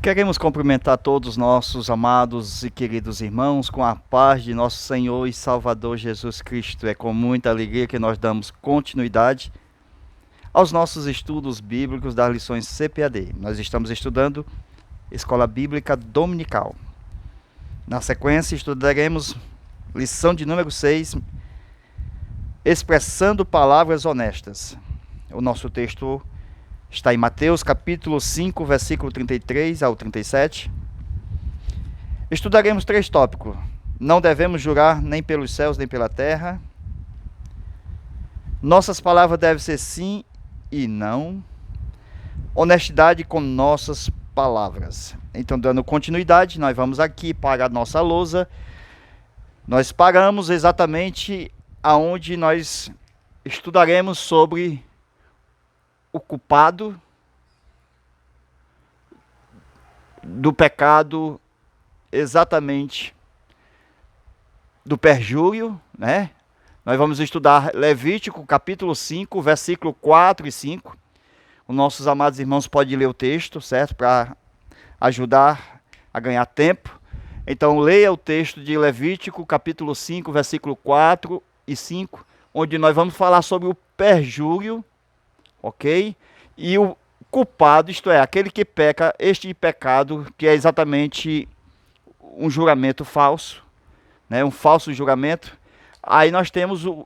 Queremos cumprimentar todos os nossos amados e queridos irmãos com a paz de nosso Senhor e Salvador Jesus Cristo. É com muita alegria que nós damos continuidade aos nossos estudos bíblicos das lições CPAD. Nós estamos estudando Escola Bíblica Dominical. Na sequência, estudaremos lição de número 6, Expressando Palavras Honestas. O nosso texto está em Mateus capítulo 5, versículo 33 ao 37. Estudaremos 3 tópicos. Não devemos jurar nem pelos céus nem pela terra. Nossas palavras devem ser sim e não. Honestidade com nossas palavras. Então, dando continuidade, nós vamos aqui para a nossa lousa. Nós paramos exatamente aonde nós estudaremos sobre o culpado do pecado, exatamente do perjúrio, né? Nós vamos estudar Levítico, capítulo 5, versículo 4 e 5. Os nossos amados irmãos podem ler o texto, certo? Para ajudar a ganhar tempo. Então, leia o texto de Levítico, capítulo 5, versículo 4 e 5, onde nós vamos falar sobre o perjúrio, ok? E o culpado, isto é, aquele que peca este pecado, que é exatamente um juramento falso, né? Um falso juramento. Aí nós temos o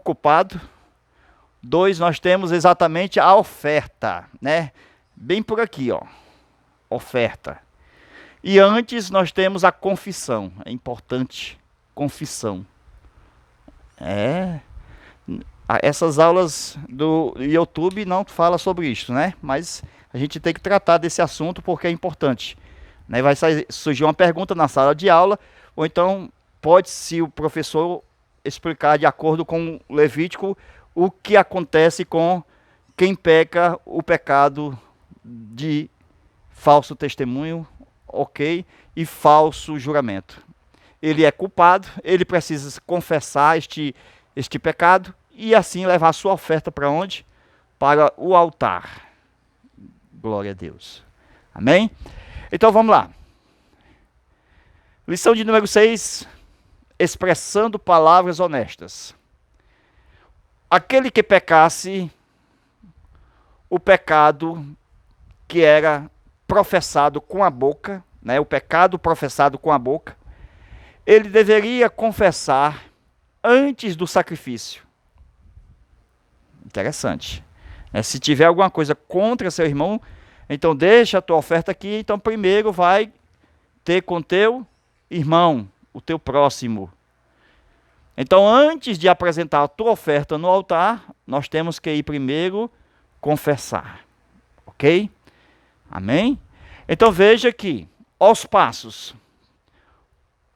culpado. 2, nós temos exatamente a oferta, né? Bem por aqui, ó. Oferta. E antes nós temos a confissão. É importante, confissão. Essas aulas do YouTube não falam sobre isso, né? Mas a gente tem que tratar desse assunto porque é importante, né? Vai surgir uma pergunta na sala de aula, ou então pode, se o professor explicar de acordo com o Levítico, o que acontece com quem peca o pecado de falso testemunho, ok? E falso juramento. Ele é culpado, ele precisa confessar este pecado e assim levar a sua oferta para onde? Para o altar. Glória a Deus. Amém? Então vamos lá. Lição de número 6, expressando palavras honestas. Aquele que pecasse o pecado que era professado com a boca, né? O pecado professado com a boca, ele deveria confessar antes do sacrifício. Interessante. Se tiver alguma coisa contra seu irmão, então deixa a tua oferta aqui. Então primeiro vai ter com teu irmão, o teu próximo. Então antes de apresentar a tua oferta no altar, nós temos que ir primeiro confessar. Ok? Amém? Então veja aqui, aos passos.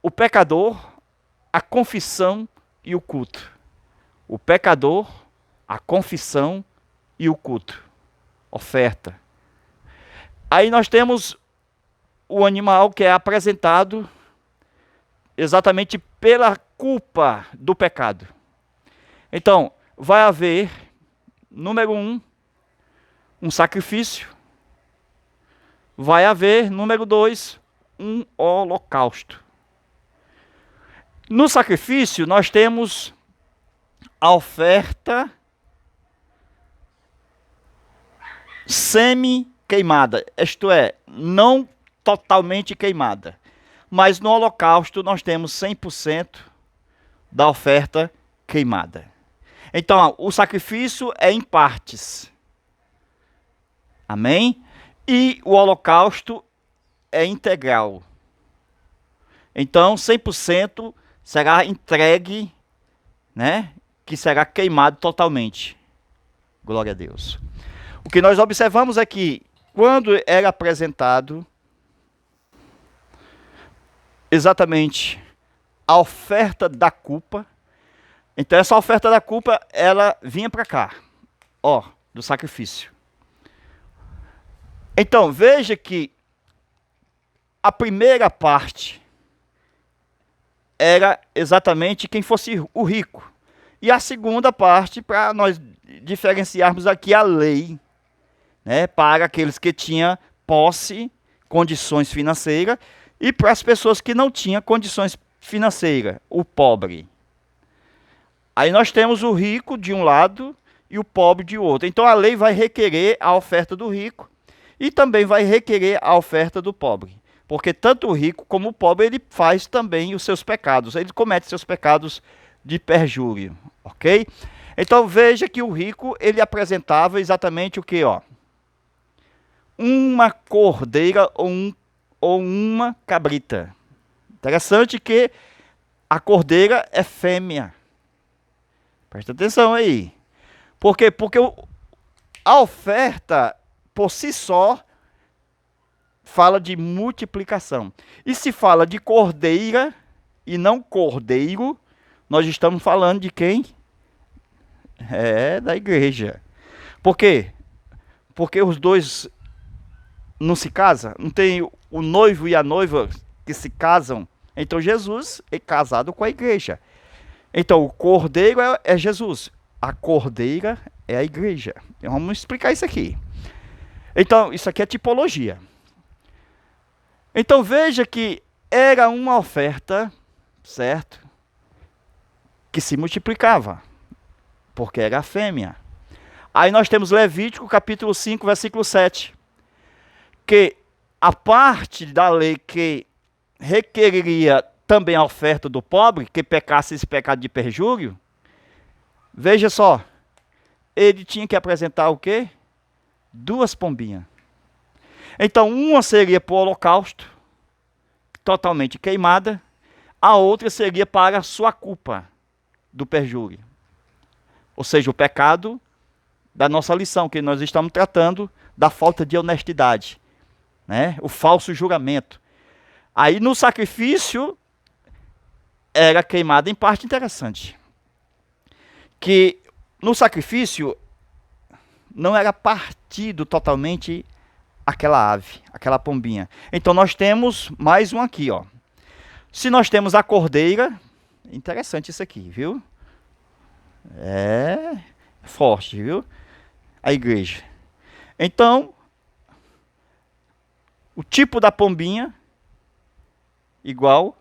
O pecador, a confissão e o culto. O pecador, a confissão e o culto. Oferta. Aí nós temos o animal que é apresentado exatamente pela culpa do pecado. Então, vai haver, número 1, um sacrifício. Vai haver, número 2, um holocausto. No sacrifício, nós temos a oferta semi-queimada, isto é, não totalmente queimada. Mas no holocausto nós temos 100% da oferta queimada. Então, o sacrifício é em partes. Amém? E o holocausto é integral. Então, 100% será entregue, né? Que será queimado totalmente. Glória a Deus. O que nós observamos é que, quando era apresentado exatamente a oferta da culpa, então essa oferta da culpa, ela vinha para cá, ó, do sacrifício. Então, veja que a primeira parte era exatamente quem fosse o rico. E a segunda parte, para nós diferenciarmos aqui a lei, né, para aqueles que tinham posse, condições financeiras, e para as pessoas que não tinham condições financeiras, o pobre. Aí nós temos o rico de um lado e o pobre de outro. Então a lei vai requerer a oferta do rico e também vai requerer a oferta do pobre. Porque tanto o rico como o pobre, ele faz também os seus pecados. Ele comete seus pecados de perjúrio, ok? Então veja que o rico, ele apresentava exatamente o que, ó? Uma cordeira ou uma cabrita. Interessante que a cordeira é fêmea. Presta atenção aí. Por quê? Porque a oferta, por si só, fala de multiplicação. E se fala de cordeira e não cordeiro, nós estamos falando de quem? É da igreja. Por quê? Porque os dois não se casam? Não tem o noivo e a noiva que se casam? Então Jesus é casado com a igreja. Então o cordeiro é Jesus. A cordeira é a igreja. Vamos explicar isso aqui. Então, isso aqui é tipologia. Então veja que era uma oferta, certo? Que se multiplicava, porque era a fêmea. Aí nós temos Levítico capítulo 5, versículo 7. Que a parte da lei que requeriria também a oferta do pobre, que pecasse esse pecado de perjúrio, veja só, ele tinha que apresentar o quê? 2 pombinhas. Então, uma seria para o holocausto, totalmente queimada, a outra seria para a sua culpa do perjúrio. Ou seja, o pecado da nossa lição, que nós estamos tratando da falta de honestidade, né? O falso juramento. Aí no sacrifício era queimada em parte interessante. Que no sacrifício não era partido totalmente aquela ave, aquela pombinha. Então nós temos mais um aqui, ó. Se nós temos a cordeira, interessante isso aqui, viu? É forte, viu? A igreja. Então, o tipo da pombinha igual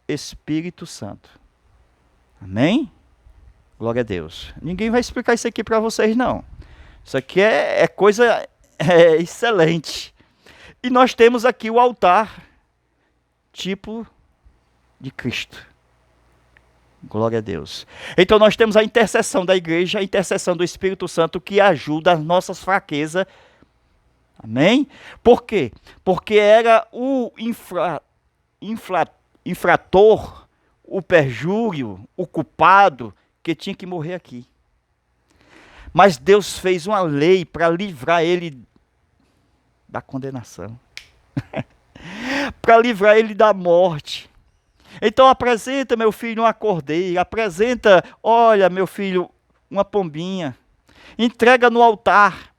Espírito Santo. Amém? Glória a Deus. Ninguém vai explicar isso aqui para vocês, não. Isso aqui é coisa excelente. E nós temos aqui o altar, tipo de Cristo. Glória a Deus. Então nós temos a intercessão da igreja, a intercessão do Espírito Santo que ajuda as nossas fraquezas. Amém? Por quê? Porque era o infrator, o perjúrio, o culpado que tinha que morrer aqui. Mas Deus fez uma lei para livrar ele da condenação. Para livrar ele da morte. Então apresenta, meu filho, uma cordeira. Apresenta, olha, meu filho, uma pombinha. Entrega no altar.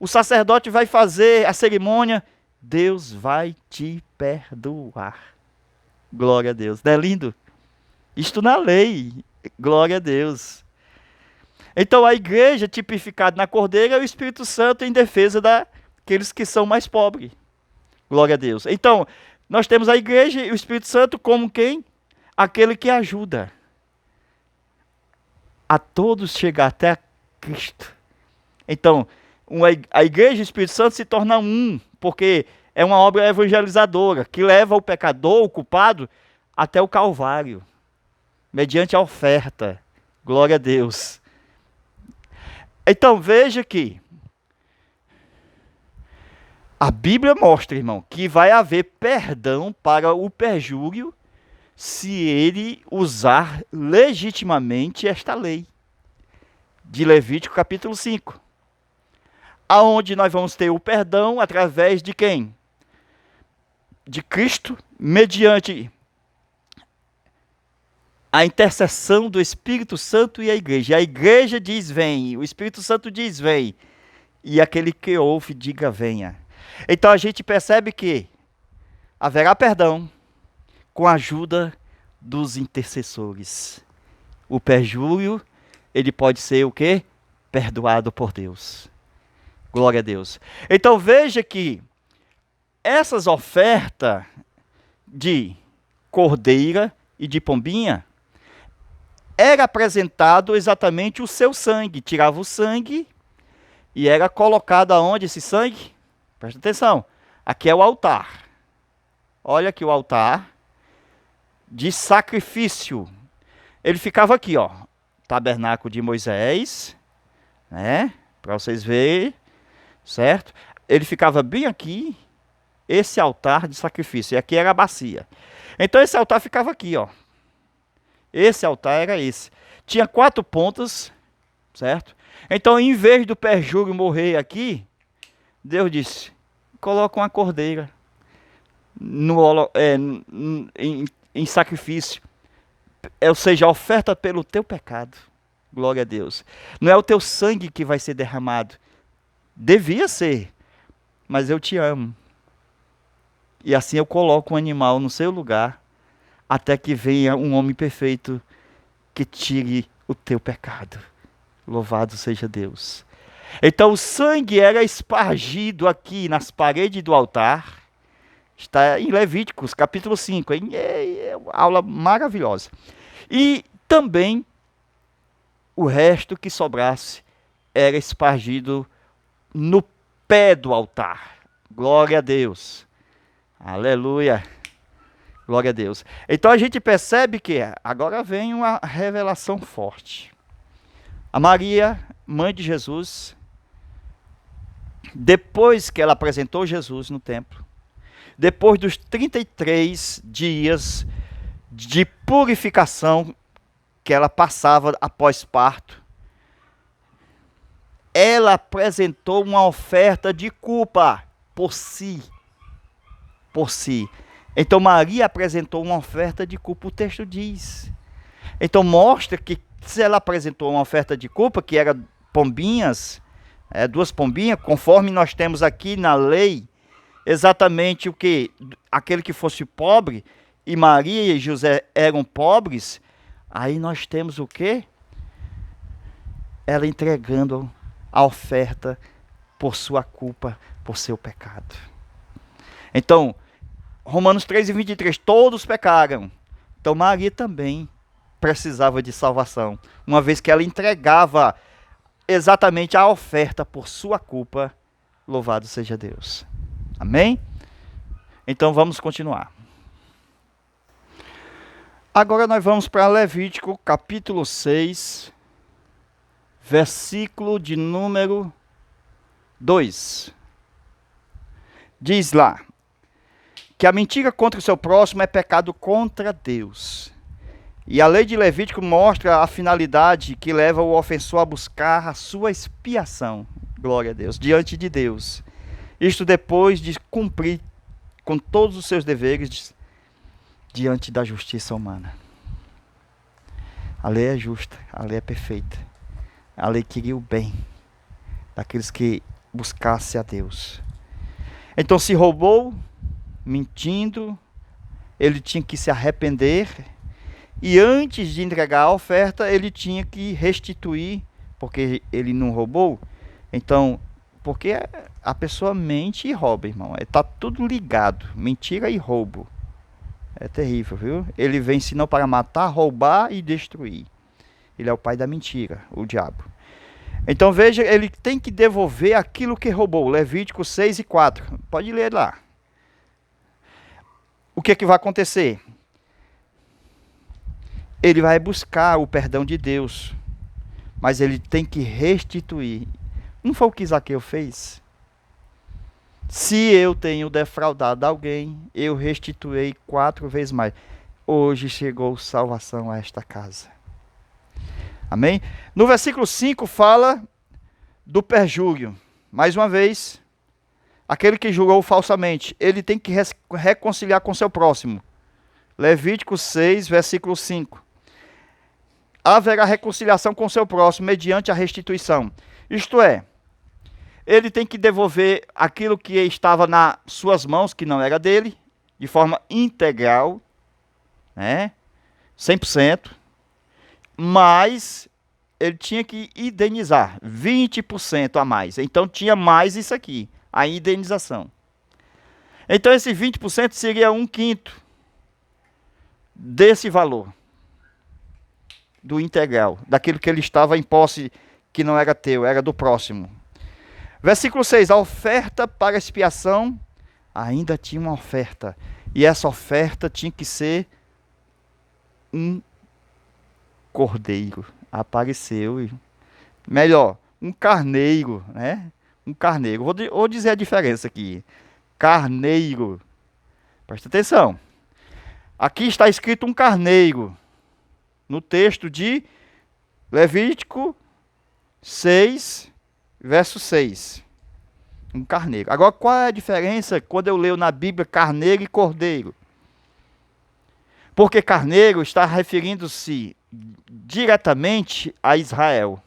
O sacerdote vai fazer a cerimônia. Deus vai te perdoar. Glória a Deus. Não é lindo? Isto na lei. Glória a Deus. Então a igreja tipificada na cordeira é o Espírito Santo em defesa daqueles que são mais pobres. Glória a Deus. Então, nós temos a igreja e o Espírito Santo como quem? Aquele que ajuda a todos chegar até Cristo. Então, a igreja e o Espírito Santo se tornam um, porque é uma obra evangelizadora que leva o pecador, o culpado, até o Calvário, mediante a oferta. Glória a Deus. Então veja que a Bíblia mostra, irmão, que vai haver perdão para o perjúrio se ele usar legitimamente esta lei de Levítico capítulo 5. Aonde nós vamos ter o perdão através de quem? De Cristo, mediante a intercessão do Espírito Santo e a igreja. A igreja diz vem, o Espírito Santo diz vem, e aquele que ouve diga venha. Então a gente percebe que haverá perdão com a ajuda dos intercessores. O perjúrio, ele pode ser o quê? Perdoado por Deus. Glória a Deus. Então veja que essas ofertas de cordeira e de pombinha, era apresentado exatamente o seu sangue. Tirava o sangue e era colocado aonde esse sangue? Presta atenção. Aqui é o altar. Olha aqui o altar de sacrifício. Ele ficava aqui, ó. Tabernáculo de Moisés, né? Para vocês verem, certo? Ele ficava bem aqui, esse altar de sacrifício. E aqui era a bacia. Então esse altar ficava aqui, ó. Esse altar era esse. Tinha 4 pontas, certo? Então, em vez do perjúrio morrer aqui, Deus disse: coloca uma cordeira em sacrifício. Ou seja, oferta pelo teu pecado. Glória a Deus. Não é o teu sangue que vai ser derramado. Devia ser. Mas eu te amo. E assim eu coloco um animal no seu lugar, até que venha um homem perfeito que tire o teu pecado. Louvado seja Deus. Então o sangue era espargido aqui nas paredes do altar. Está em Levíticos, capítulo 5. É uma aula maravilhosa. E também o resto que sobrasse era espargido no pé do altar. Glória a Deus. Aleluia. Glória a Deus. Então a gente percebe que agora vem uma revelação forte. A Maria, mãe de Jesus, depois que ela apresentou Jesus no templo, depois dos 33 dias de purificação que ela passava após parto, ela apresentou uma oferta de culpa por si. Por si. Então Maria apresentou uma oferta de culpa, o texto diz. Então mostra que se ela apresentou uma oferta de culpa, que era pombinhas, 2 pombinhas, conforme nós temos aqui na lei, exatamente o que? Aquele que fosse pobre, e Maria e José eram pobres, aí nós temos o quê? Ela entregando a oferta por sua culpa, por seu pecado. Então, Romanos 3:23, todos pecaram. Então Maria também precisava de salvação, uma vez que ela entregava exatamente a oferta por sua culpa. Louvado seja Deus. Amém? Então vamos continuar. Agora nós vamos para Levítico capítulo 6, versículo de número 2. Diz lá que a mentira contra o seu próximo é pecado contra Deus. E a lei de Levítico mostra a finalidade que leva o ofensor a buscar a sua expiação, glória a Deus, diante de Deus. Isto depois de cumprir com todos os seus deveres diante da justiça humana. A lei é justa, a lei é perfeita. A lei queria o bem daqueles que buscassem a Deus. Então, se roubou, mentindo, ele tinha que se arrepender, e antes de entregar a oferta, ele tinha que restituir, porque ele não roubou. Então, porque a pessoa mente e rouba, irmão. Está tudo ligado, mentira e roubo. É terrível, viu? Ele vem senão para matar, roubar e destruir. Ele é o pai da mentira, o diabo. Então veja, ele tem que devolver aquilo que roubou. Levítico 6:4. Pode ler lá. O que vai acontecer? Ele vai buscar o perdão de Deus, mas ele tem que restituir. Não foi o que Zaqueu fez? Se eu tenho defraudado alguém, eu restituirei 4 vezes mais. Hoje chegou salvação a esta casa. Amém? No versículo 5 fala do perjúrio. Mais uma vez, aquele que jurou falsamente, ele tem que reconciliar com seu próximo. Levítico 6, versículo 5. Haverá reconciliação com seu próximo mediante a restituição. Isto é, ele tem que devolver aquilo que estava nas suas mãos, que não era dele, de forma integral, né? 100%. Mas ele tinha que indenizar 20% a mais. Então tinha mais isso aqui, a indenização. Então esse 20% seria 1/5 desse valor, do integral, daquilo que ele estava em posse, que não era teu, era do próximo. Versículo 6, a oferta para expiação, ainda tinha uma oferta, e essa oferta tinha que ser um cordeiro. Apareceu, melhor, um carneiro, né? Um carneiro. Vou dizer a diferença aqui. Carneiro. Presta atenção. Aqui está escrito um carneiro, no texto de Levítico 6, verso 6. Um carneiro. Agora, qual é a diferença quando eu leio na Bíblia carneiro e cordeiro? Porque carneiro está referindo-se diretamente a Israel.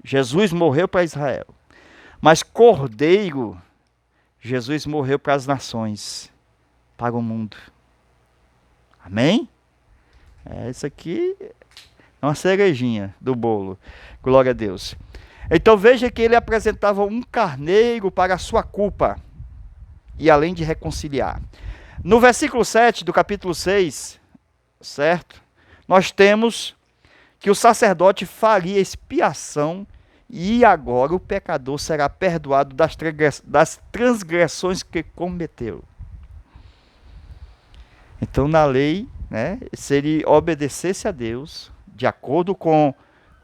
Jesus morreu para Israel. Mas cordeiro, Jesus morreu para as nações, para o mundo. Amém? Isso aqui é uma cerejinha do bolo. Glória a Deus. Então veja que ele apresentava um carneiro para a sua culpa, e além de reconciliar. No versículo 7 do capítulo 6, certo? Nós temos que o sacerdote faria expiação, e agora o pecador será perdoado das transgressões que cometeu. Então, na lei, né, se ele obedecesse a Deus, de acordo com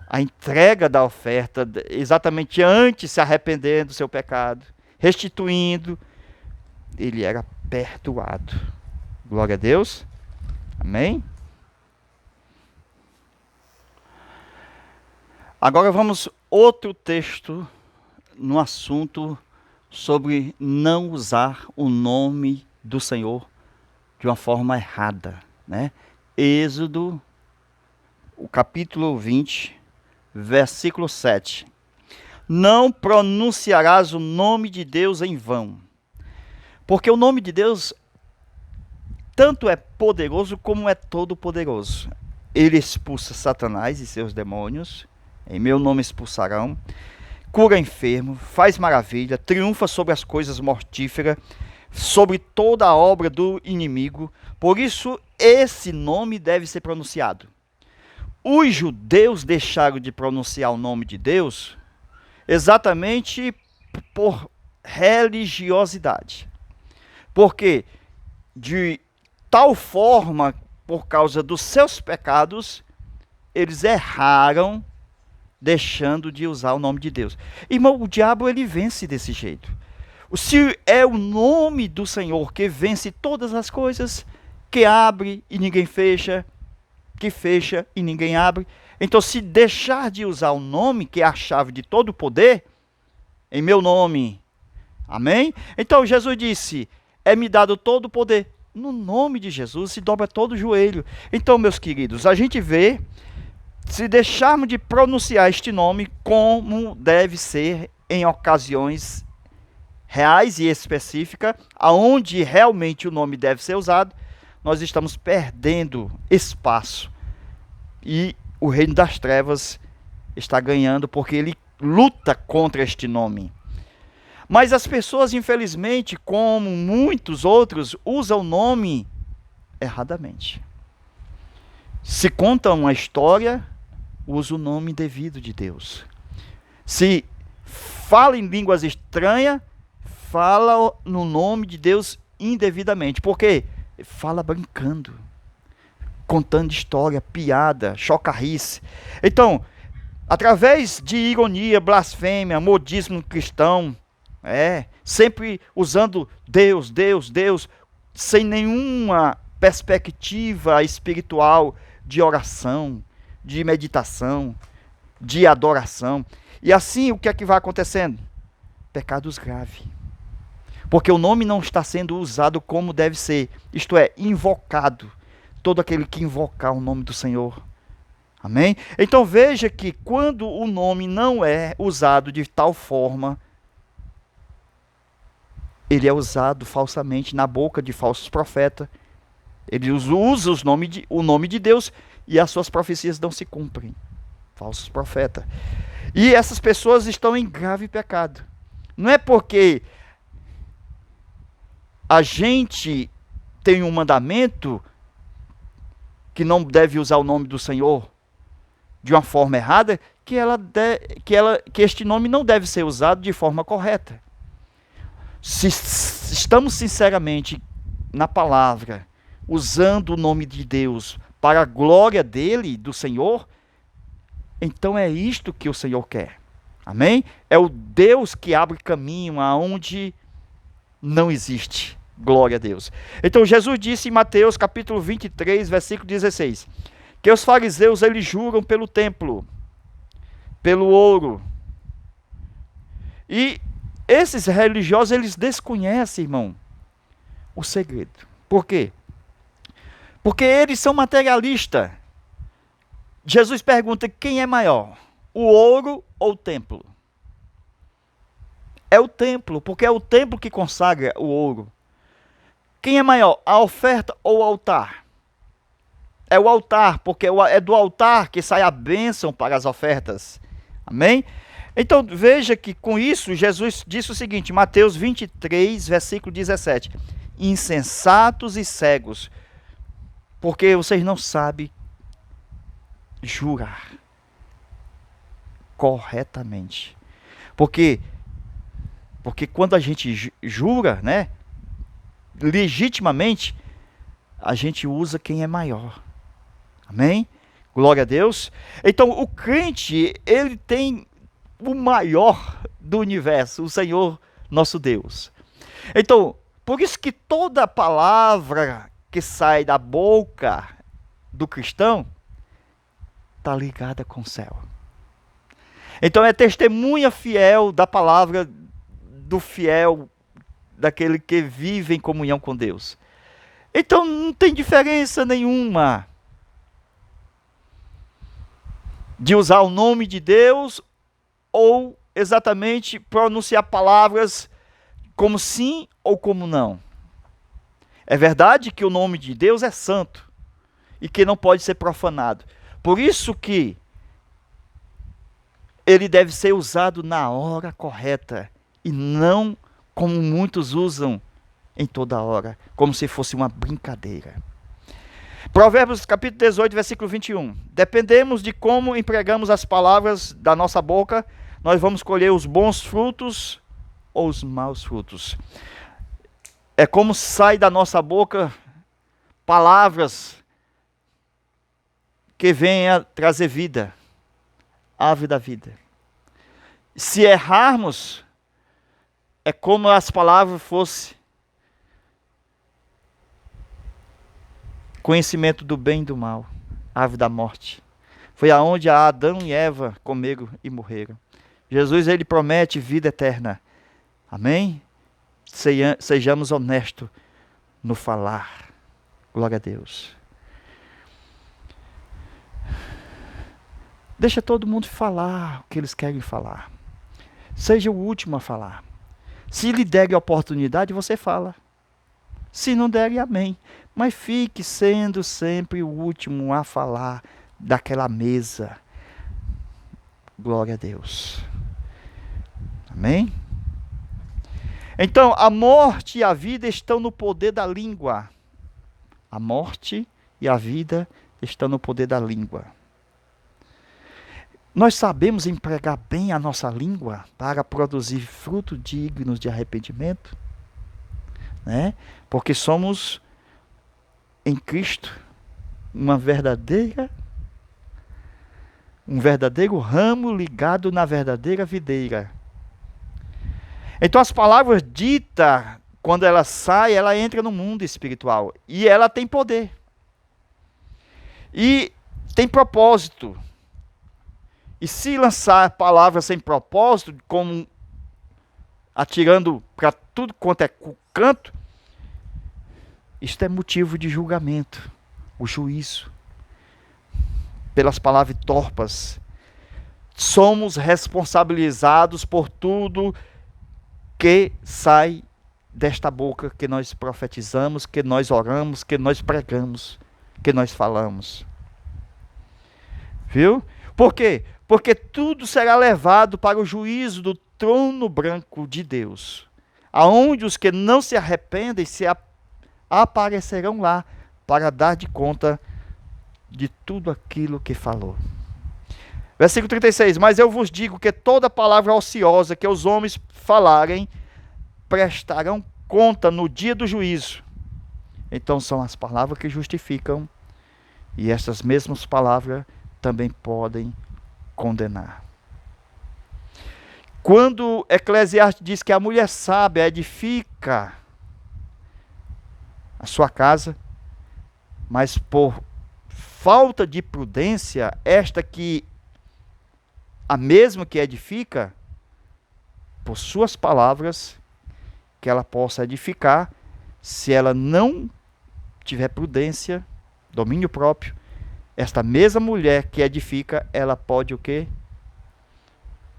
a entrega da oferta, exatamente antes se arrependendo do seu pecado, restituindo, ele era perdoado. Glória a Deus. Amém? Agora vamos outro texto no assunto sobre não usar o nome do Senhor de uma forma errada, né? Êxodo, o capítulo 20, versículo 7. Não pronunciarás o nome de Deus em vão, porque o nome de Deus tanto é poderoso como é todo poderoso. Ele expulsa Satanás e seus demônios, em meu nome expulsarão, cura enfermo, faz maravilha, triunfa sobre as coisas mortíferas, sobre toda a obra do inimigo. Por isso, esse nome deve ser pronunciado. Os judeus deixaram de pronunciar o nome de Deus exatamente por religiosidade. Porque, de tal forma, por causa dos seus pecados, eles erraram, deixando de usar o nome de Deus. Irmão, o diabo ele vence desse jeito. Se é o nome do Senhor que vence todas as coisas, que abre e ninguém fecha, que fecha e ninguém abre. Então, se deixar de usar o nome, que é a chave de todo o poder, em meu nome, amém? Então, Jesus disse, é-me dado todo o poder. No nome de Jesus se dobra todo o joelho. Então, meus queridos, a gente vê, se deixarmos de pronunciar este nome, como deve ser em ocasiões reais e específicas, aonde realmente o nome deve ser usado, nós estamos perdendo espaço. E o reino das trevas está ganhando, porque ele luta contra este nome. Mas as pessoas, infelizmente, como muitos outros, usam o nome erradamente. Se conta uma história, usa o nome devido de Deus. Se fala em línguas estranhas, fala no nome de Deus indevidamente. Por quê? Fala brincando, contando história, piada, chocarrice. Então, através de ironia, blasfêmia, modismo cristão, sempre usando Deus, Deus, Deus, sem nenhuma perspectiva espiritual de oração, de meditação, de adoração. E assim, o que é que vai acontecendo? Pecados graves. Porque o nome não está sendo usado como deve ser, isto é, invocado. Todo aquele que invocar o nome do Senhor. Amém? Então veja que quando o nome não é usado de tal forma, ele é usado falsamente na boca de falsos profetas. Ele usa o nome de Deus e as suas profecias não se cumprem. Falsos profetas. E essas pessoas estão em grave pecado. Não é porque a gente tem um mandamento que não deve usar o nome do Senhor de uma forma errada, que este nome não deve ser usado de forma correta. Se estamos sinceramente na palavra, usando o nome de Deus para a glória dele, do Senhor, então é isto que o Senhor quer. Amém? É o Deus que abre caminho aonde não existe. Glória a Deus. Então Jesus disse em Mateus capítulo 23, versículo 16, que os fariseus eles juram pelo templo, pelo ouro. E esses religiosos eles desconhecem, irmão, o segredo. Por quê? Porque eles são materialistas. Jesus pergunta: quem é maior, o ouro ou o templo? É o templo, porque é o templo que consagra o ouro. Quem é maior, a oferta ou o altar? É o altar, porque é do altar que sai a bênção para as ofertas. Amém? Então veja que com isso Jesus disse o seguinte, Mateus 23, versículo 17: insensatos e cegos, porque vocês não sabem jurar corretamente. Porque quando a gente jura, né, legitimamente, a gente usa quem é maior. Amém? Glória a Deus. Então o crente, ele tem o maior do universo, o Senhor nosso Deus. Então, por isso que toda palavra que sai da boca do cristão está ligada com o céu. Então é testemunha fiel da palavra do fiel, daquele que vive em comunhão com Deus. Então não tem diferença nenhuma de usar o nome de Deus ou exatamente pronunciar palavras como sim ou como não. É verdade que o nome de Deus é santo e que não pode ser profanado. Por isso que ele deve ser usado na hora correta e não como muitos usam em toda hora, como se fosse uma brincadeira. Provérbios capítulo 18, versículo 21. Dependemos de como empregamos as palavras da nossa boca, nós vamos colher os bons frutos ou os maus frutos. É como sai da nossa boca palavras que venham trazer vida, ave da vida. Se errarmos, é como as palavras fossem conhecimento do bem e do mal, ave da morte. Foi aonde Adão e Eva comeram e morreram. Jesus, ele promete vida eterna. Amém? Sejamos honestos no falar. Glória a Deus. Deixa todo mundo falar o que eles querem falar. Seja o último a falar. Se lhe der a oportunidade, você fala. Se não der, amém. Mas fique sendo sempre o último a falar daquela mesa. Glória a Deus. Amém? Então, a morte e a vida estão no poder da língua. A morte e a vida estão no poder da língua. Nós sabemos empregar bem a nossa língua para produzir frutos dignos de arrependimento, né? Porque somos em Cristo um verdadeiro ramo ligado na verdadeira videira. Então as palavras ditas, quando ela sai, ela entra no mundo espiritual e ela tem poder e tem propósito. E se lançar palavras sem propósito, como atirando para tudo quanto é canto, isto é motivo de julgamento, o juízo, pelas palavras torpas. Somos responsabilizados por tudo que sai desta boca que nós profetizamos, que nós oramos, que nós pregamos, que nós falamos. Viu? Por quê? Porque tudo será levado para o juízo do trono branco de Deus. aonde os que não se arrependem aparecerão lá para dar de conta de tudo aquilo que falou. Versículo 36. Mas eu vos digo que toda palavra ociosa que os homens falarem, prestarão conta no dia do juízo. Então são as palavras que justificam, e essas mesmas palavras também podem condenar. Quando Eclesiastes diz que a mulher sábia edifica a sua casa, mas por falta de prudência, esta que a mesma que edifica, por suas palavras, que ela possa edificar, se ela não tiver prudência, domínio próprio, esta mesma mulher que edifica, ela pode o quê?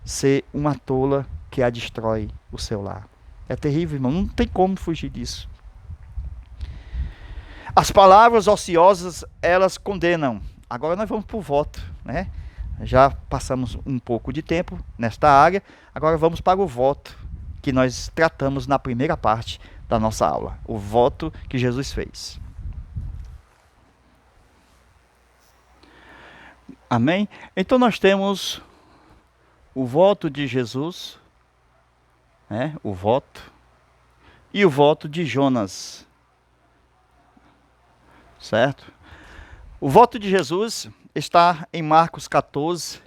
Ser uma tola que a destrói o seu lar. É terrível, irmão, não tem como fugir disso. As palavras ociosas, elas condenam. Agora nós vamos para o voto, né? Já passamos um pouco de tempo nesta área, agora vamos para o voto que nós tratamos na primeira parte da nossa aula. O voto que Jesus fez. Amém? Então nós temos o voto de Jesus, né? O voto, e o voto de Jonas. Certo? O voto de Jesus está em Marcos 14,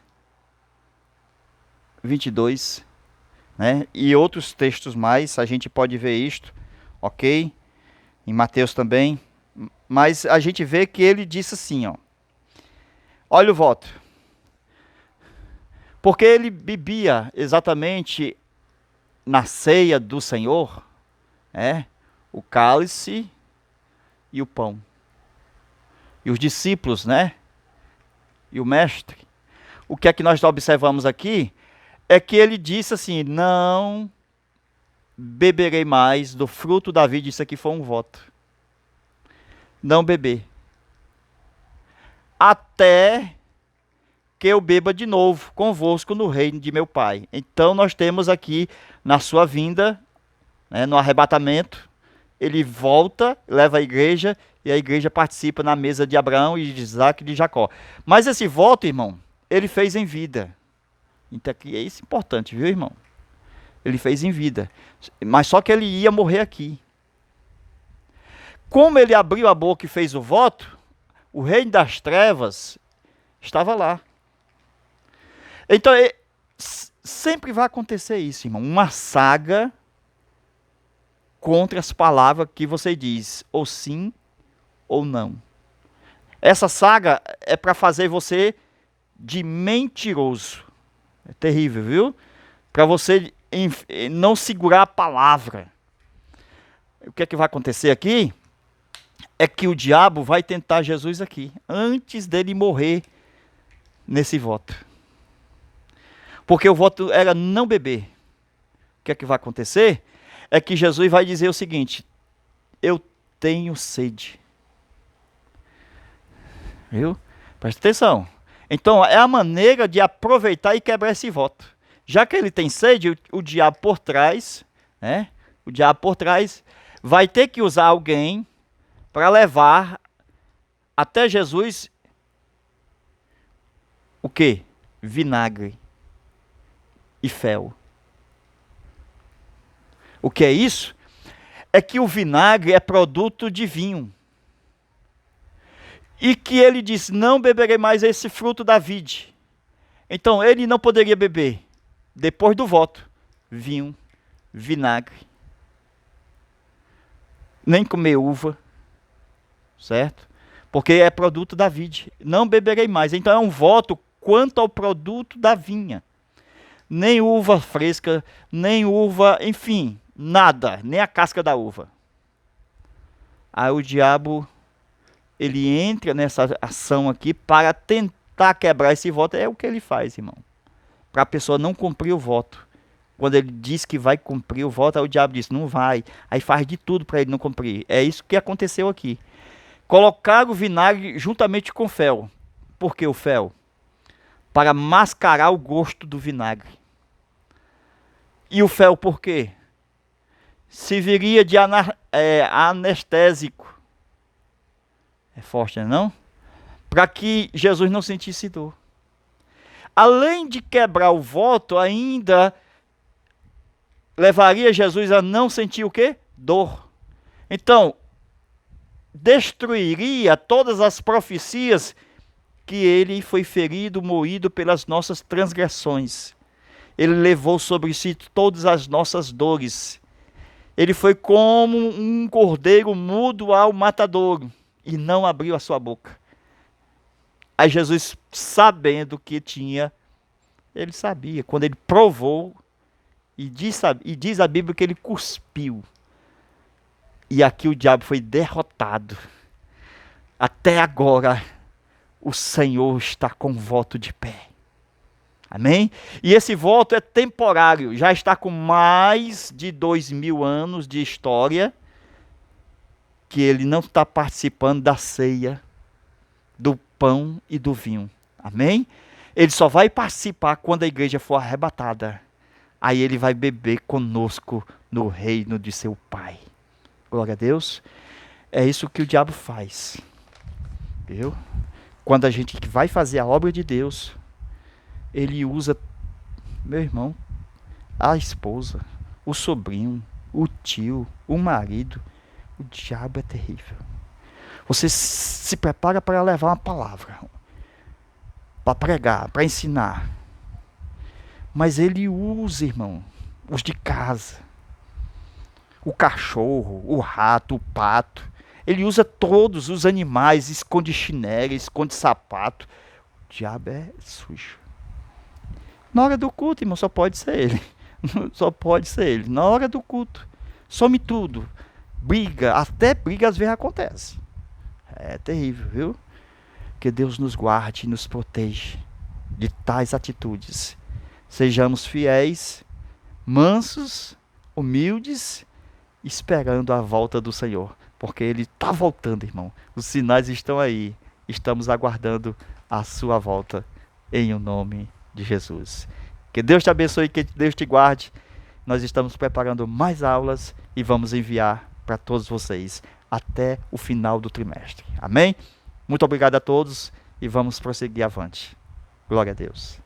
22, né? E outros textos mais, a gente pode ver isto, ok? Em Mateus também, mas a gente vê que ele disse assim, ó. Olha o voto. Porque ele bebia exatamente na ceia do Senhor, o cálice e o pão. E os discípulos, né? E o mestre. O que é que nós observamos aqui? É que ele disse assim, não beberei mais do fruto da vida. Isso aqui foi um voto. Não beber. Até que eu beba de novo convosco no reino de meu Pai. Então nós temos aqui na sua vinda, né, no arrebatamento, ele volta, leva a igreja, e a igreja participa na mesa de Abraão e de Isaac e de Jacó. Mas esse voto, irmão, ele fez em vida. Então aqui é isso importante, viu, irmão? Ele fez em vida. Mas só que ele ia morrer aqui. Como ele abriu a boca e fez o voto, o reino das trevas estava lá. Então, sempre vai acontecer isso, irmão. Uma saga contra as palavras que você diz, ou sim, ou não. Essa saga é para fazer você de mentiroso. É terrível, viu? Para você não segurar a palavra. O que é que vai acontecer aqui? É que o diabo vai tentar Jesus aqui, antes dele morrer nesse voto. Porque o voto era não beber. O que é que vai acontecer? É que Jesus vai dizer o seguinte, eu tenho sede. Viu? Presta atenção. Então, é a maneira de aproveitar e quebrar esse voto. Já que ele tem sede, o diabo por trás, né? O diabo por trás vai ter que usar alguém para levar até Jesus o quê? Vinagre e fel. O que é isso? É que o vinagre é produto de vinho. E que ele disse, não beberei mais esse fruto da vide. Então ele não poderia beber, depois do voto, vinho, vinagre, nem comer uva, certo? Porque é produto da vide. Não beberei mais. Então é um voto quanto ao produto da vinha. Nem uva fresca, nem uva, enfim, nada, nem a casca da uva. Aí o diabo, ele entra nessa ação aqui para tentar quebrar esse voto. É o que ele faz, irmão. Para a pessoa não cumprir o voto. Quando ele diz que vai cumprir o voto, aí o diabo diz, não vai. Aí faz de tudo para ele não cumprir. É isso que aconteceu aqui. Colocar o vinagre juntamente com o fel. Por que o fel? Para mascarar o gosto do vinagre. E o fel por quê? serviria de anestésico. É forte, não? Para que Jesus não sentisse dor. Além de quebrar o voto, ainda levaria Jesus a não sentir o quê? Dor. Então, destruiria todas as profecias que ele foi ferido, moído pelas nossas transgressões. Ele levou sobre si todas as nossas dores. Ele foi como um cordeiro mudo ao matadouro e não abriu a sua boca. Aí Jesus, sabendo que tinha, ele sabia, quando ele provou, e diz a Bíblia que ele cuspiu. E aqui o diabo foi derrotado. Até agora, o Senhor está com voto de pé. Amém? E esse voto é temporário. Já está com mais de 2000 anos de história que ele não está participando da ceia, do pão e do vinho. Amém? Ele só vai participar quando a igreja for arrebatada. Aí ele vai beber conosco no reino de seu Pai. Glória a Deus. É isso que o diabo faz. Viu? Quando a gente vai fazer a obra de Deus, ele usa, meu irmão, a esposa, o sobrinho, o tio, o marido. O diabo é terrível. Você se prepara para levar uma palavra, para pregar, para ensinar. Mas ele usa, irmão, os de casa. O cachorro, o rato, o pato. Ele usa todos os animais, esconde chinelo, esconde sapato. O diabo é sujo. Na hora do culto, irmão, só pode ser ele. Só pode ser ele. Na hora do culto, some tudo. Briga, até briga às vezes acontece. É terrível, viu? Que Deus nos guarde e nos proteja de tais atitudes. Sejamos fiéis, mansos, humildes, esperando a volta do Senhor. Porque Ele está voltando, irmão. Os sinais estão aí. Estamos aguardando a sua volta em o nome de Jesus. Que Deus te abençoe, que Deus te guarde. Nós estamos preparando mais aulas e vamos enviar para todos vocês até o final do trimestre. Amém? Muito obrigado a todos e vamos prosseguir avante. Glória a Deus.